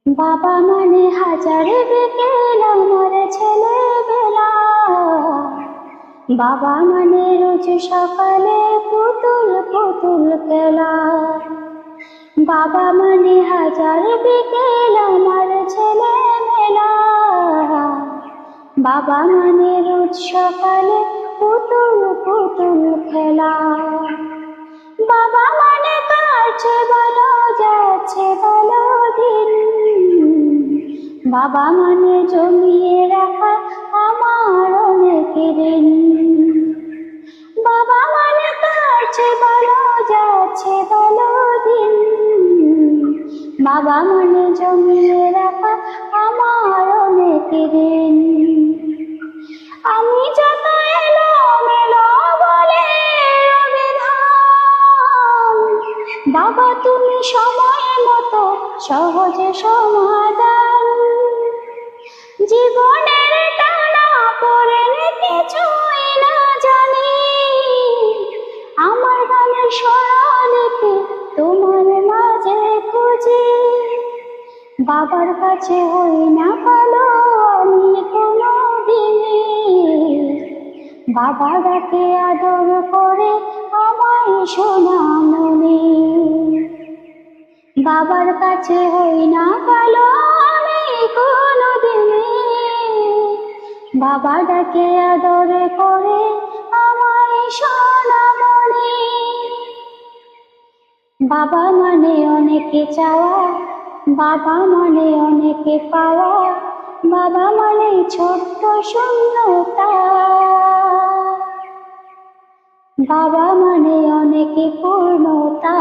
বাবা মানে হাজার বিকেল আমার ছেলেবেলা। বাবা মানে রোজ সকালে পুতুল পুতুল খেলা। বাবা মানে হাজার বিকেল আমার ছেলেবেলা। বাবা মানে রোজ সকালে পুতুল পুতুল খেলা। বাবা মানে কাটছে ভালো যাচ্ছে ভালো দিন। বাবা মানে জমিয়ে রাখা আমার অনেক ঋণ। বাবা মানে কাটছে ভালো যাচ্ছে ভালো দিন। বাবা মানে জমিয়ে রাখা আমার অনেক ঋণ। আমি যত এলোমেলো বলে অভিধান, বাবা তুমি সময় মতো সহজে সমাধান। জীবনের টানা পড়ে কিছুই না জানি, আমার গানের স্বরলিপি তোমার মাঝে খুঁজি। বাবার কাছে হই না ভালো আমি কোনো দিনই, বাবা ডাকে আদর করে আমায় সোনামণি। বাবার কাছে হই না ভালো আমি কোনো দিনই, বাবা ডাকে আদর করে আমায় সোনামণি। বাবা মানে অনেকে চাওয়া, বাবা মানে অনেকে পাওয়া। বাবা মানে ছোট্ট শূন্যতা, বাবা মানে অনেকে পূর্ণতা।